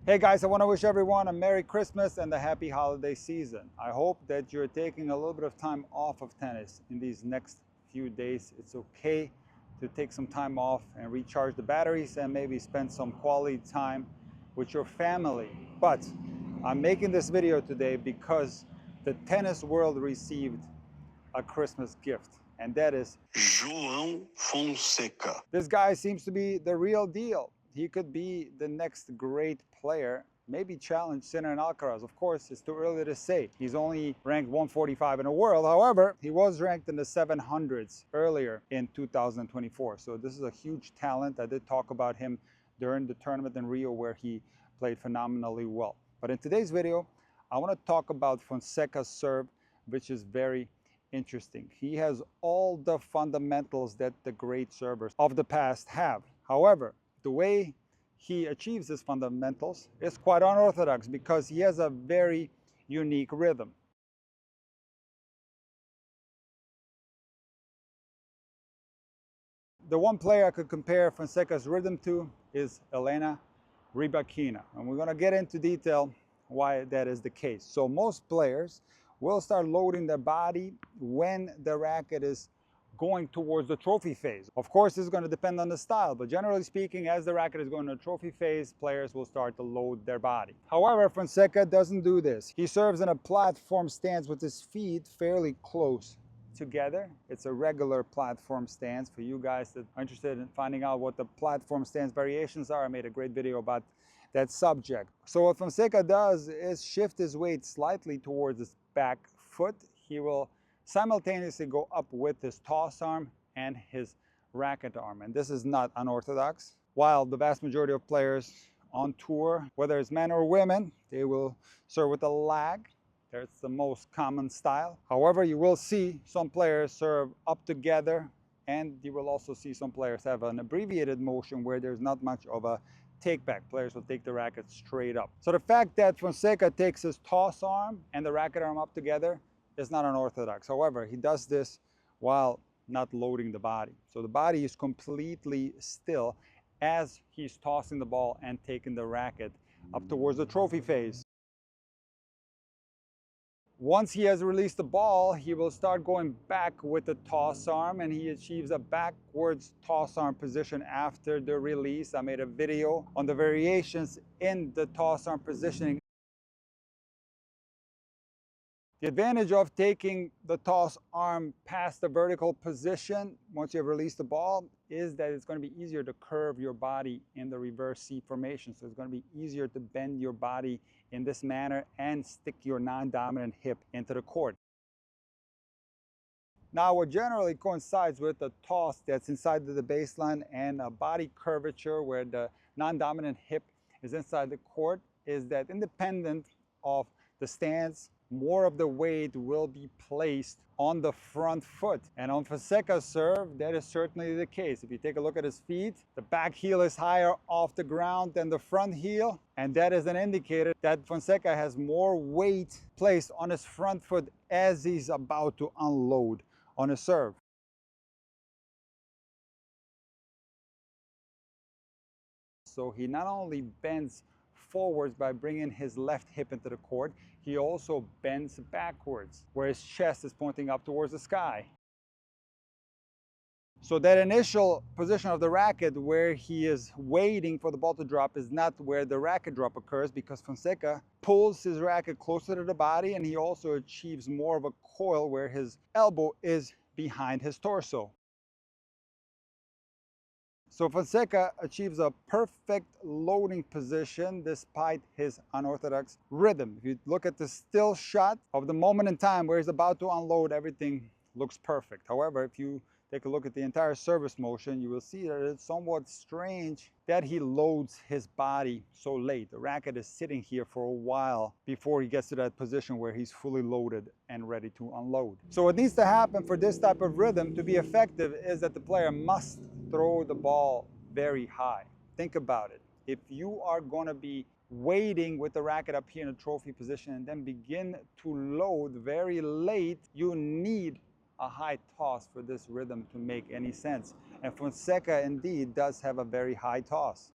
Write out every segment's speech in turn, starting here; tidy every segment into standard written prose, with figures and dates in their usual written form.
Hey guys, I want to wish everyone a Merry Christmas and a happy holiday season. I hope that you're taking a little bit of time off of tennis in these next few days. It's okay to take some time off and recharge the batteries and maybe spend some quality time with your family. But I'm making this video today because the tennis world received a Christmas gift, and that is Joao Fonseca. this guy seems to be the real deal. He could be the next great player, maybe challenge Sinner and Alcaraz. Of course, it's too early to say. He's only ranked 145 in the world. However, he was ranked in the 700s earlier in 2024. So this is a huge talent. I did talk about him during the tournament in Rio where he played phenomenally well. But in today's video, I want to talk about Fonseca's serve, which is very interesting. He has all the fundamentals that the great servers of the past have. However, the way he achieves his fundamentals is quite unorthodox because he has a very unique rhythm. The one player I could compare Fonseca's rhythm to is Elena Rybakina, and we're going to get into detail why that is the case. So most players will start loading their body when the racket is going towards the trophy phase. Of course, this is going to depend on the style, but generally speaking, as the racket is going to the trophy phase, players will start to load their body. However, Fonseca doesn't do this. He serves in a platform stance with his feet fairly close together. It's a regular platform stance. For you guys that are interested in finding out what the platform stance variations are, I made a great video about that subject. So what Fonseca does is shift his weight slightly towards his back foot. He will simultaneously go up with his toss arm and his racket arm. And this is not unorthodox. While the vast majority of players on tour, whether it's men or women, they will serve with a lag. That's the most common style. However, you will see some players serve up together, and you will also see some players have an abbreviated motion where there's not much of a take back. Players will take the racket straight up. So the fact that Fonseca takes his toss arm and the racket arm up together is not unorthodox. However, he does this while not loading the body. So the body is completely still as he's tossing the ball and taking the racket up towards the trophy phase. Once he has released the ball, he will start going back with the toss arm, and he achieves a backwards toss arm position after the release. I made a video on the variations in the toss arm positioning. The advantage of taking the toss arm past the vertical position, once you have released the ball, is that it's going to be easier to curve your body in the reverse C formation. So it's going to be easier to bend your body in this manner and stick your non-dominant hip into the court. Now, what generally coincides with a toss that's inside the baseline and a body curvature where the non-dominant hip is inside the court is that independent of the stance, more of the weight will be placed on the front foot. And on Fonseca's serve, that is certainly the case. If you take a look at his feet, the back heel is higher off the ground than the front heel. And that is an indicator that Fonseca has more weight placed on his front foot as he's about to unload on his serve. So he not only bends forwards by bringing his left hip into the court, he also bends backwards, where his chest is pointing up towards the sky. So that initial position of the racket where he is waiting for the ball to drop is not where the racket drop occurs, because Fonseca pulls his racket closer to the body, and he also achieves more of a coil where his elbow is behind his torso. So Fonseca achieves a perfect loading position despite his unorthodox rhythm. If you look at the still shot of the moment in time where he's about to unload, everything looks perfect. However, if you take a look at the entire service motion, you will see that it's somewhat strange that he loads his body so late. The racket is sitting here for a while before he gets to that position where he's fully loaded and ready to unload. So what needs to happen for this type of rhythm to be effective is that the player must throw the ball very high. Think about it. If you are going to be waiting with the racket up here in a trophy position and then begin to load very late, you need a high toss for this rhythm to make any sense. And Fonseca indeed does have a very high toss.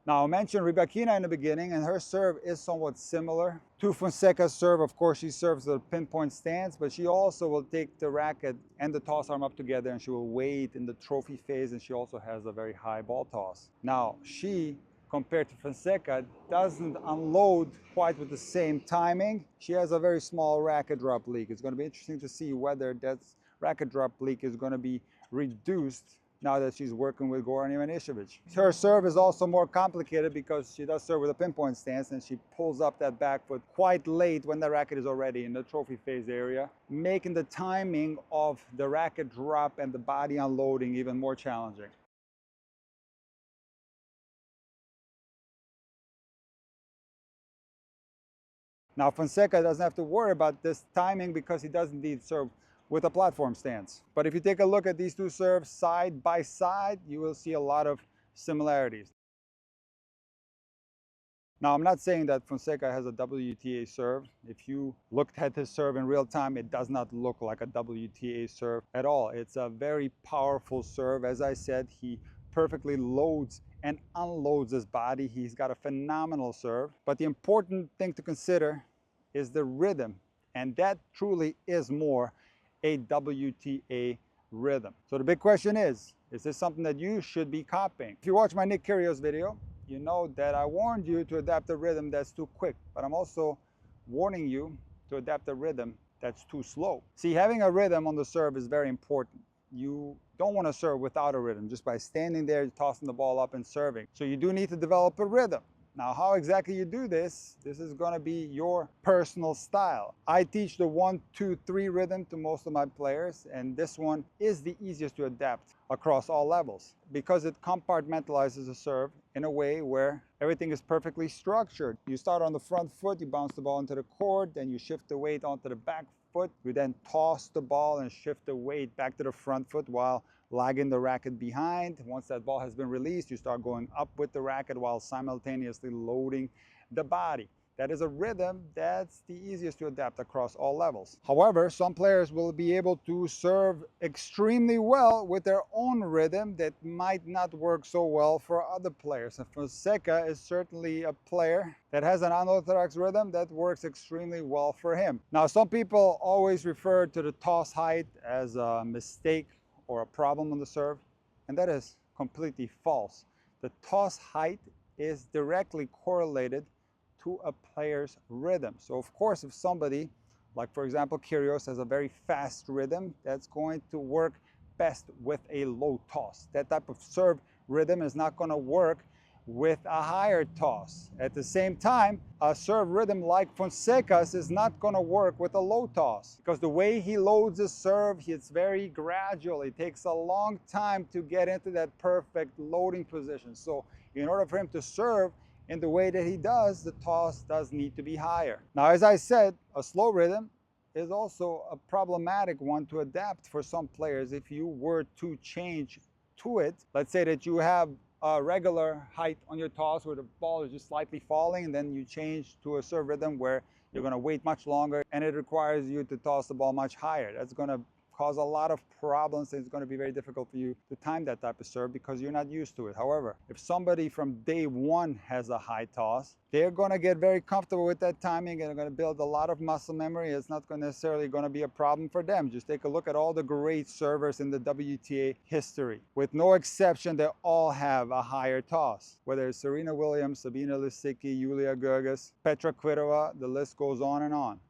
Now, I mentioned Rybakina in the beginning, and her serve is somewhat similar to Fonseca's serve. Of course, she serves the pinpoint stance, but she also will take the racket and the toss arm up together, and she will wait in the trophy phase, and she also has a very high ball toss. Now, she, compared to Fonseca, doesn't unload quite with the same timing. She has a very small racket drop leak. It's going to be interesting to see whether that racket drop leak is going to be reduced now that she's working with Goran Ivanisevic. Her serve is also more complicated because she does serve with a pinpoint stance, and she pulls up that back foot quite late when the racket is already in the trophy phase area, making the timing of the racket drop and the body unloading even more challenging. Now, Fonseca doesn't have to worry about this timing because he doesn't need serve with a platform stance. But if you take a look at these two serves side by side, you will see a lot of similarities. Now, I'm not saying that Fonseca has a WTA serve. If you looked at his serve in real time, it does not look like a WTA serve at all. It's a very powerful serve. As I said, he perfectly loads and unloads his body. He's got a phenomenal serve. But the important thing to consider is the rhythm. And that truly is more a WTA rhythm. So the big question is this something that you should be copying? If you watch my Nick Kyrgios video, you know that I warned you to adapt a rhythm that's too quick, but I'm also warning you to adapt a rhythm that's too slow. See, having a rhythm on the serve is very important. You don't want to serve without a rhythm, just by standing there, tossing the ball up and serving. So you do need to develop a rhythm. Now, how exactly you do this is going to be your personal style. I teach the 1-2-3 rhythm to most of my players, and this one is the easiest to adapt across all levels because it compartmentalizes the serve in a way where everything is perfectly structured. You start on the front foot, you bounce the ball into the court, then you shift the weight onto the back foot. You then toss the ball and shift the weight back to the front foot while lagging the racket behind. Once that ball has been released, you start going up with the racket while simultaneously loading the body. That is a rhythm that's the easiest to adapt across all levels. However, some players will be able to serve extremely well with their own rhythm that might not work so well for other players. And Fonseca is certainly a player that has an unorthodox rhythm that works extremely well for him. Now, some people always refer to the toss height as a mistake or a problem on the serve, and that is completely false. The toss height is directly correlated to a player's rhythm. So of course, if somebody, like for example Kyrgios, has a very fast rhythm, that's going to work best with a low toss. That type of serve rhythm is not going to work with a higher toss. At the same time, a serve rhythm like Fonseca's is not going to work with a low toss because the way he loads his serve, it's very gradual. It takes a long time to get into that perfect loading position. So in order for him to serve in the way that he does, the toss does need to be higher. Now, as I said, a slow rhythm is also a problematic one to adapt for some players. If you were to change to it, let's say that you have a regular height on your toss where the ball is just slightly falling, and then you change to a serve rhythm where you're going to wait much longer and it requires you to toss the ball much higher. That's going to cause a lot of problems, and it's going to be very difficult for you to time that type of serve because you're not used to it. However, if somebody from day one has a high toss, they're going to get very comfortable with that timing and they're going to build a lot of muscle memory. It's not necessarily going to be a problem for them. Just take a look at all the great servers in the WTA history. With no exception, they all have a higher toss. Whether it's Serena Williams, Sabina Lisicki, Julia Gerges, Petra Kvitova, the list goes on and on.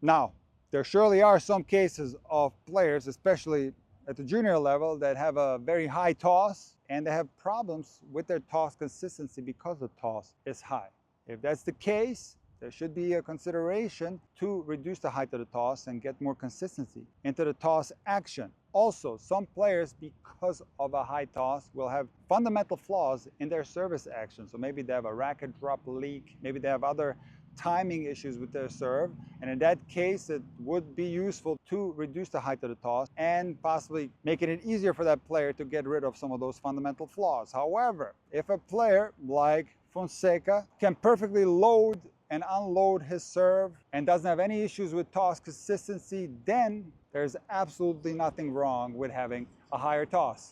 Now, there surely are some cases of players, especially at the junior level, that have a very high toss and they have problems with their toss consistency because the toss is high. If that's the case, there should be a consideration to reduce the height of the toss and get more consistency into the toss action. Also, some players, because of a high toss, will have fundamental flaws in their service action. So maybe they have a racket drop leak, maybe they have other timing issues with their serve, and in that case it would be useful to reduce the height of the toss and possibly making it easier for that player to get rid of some of those fundamental flaws. However, if a player like Fonseca can perfectly load and unload his serve and doesn't have any issues with toss consistency, then there's absolutely nothing wrong with having a higher toss.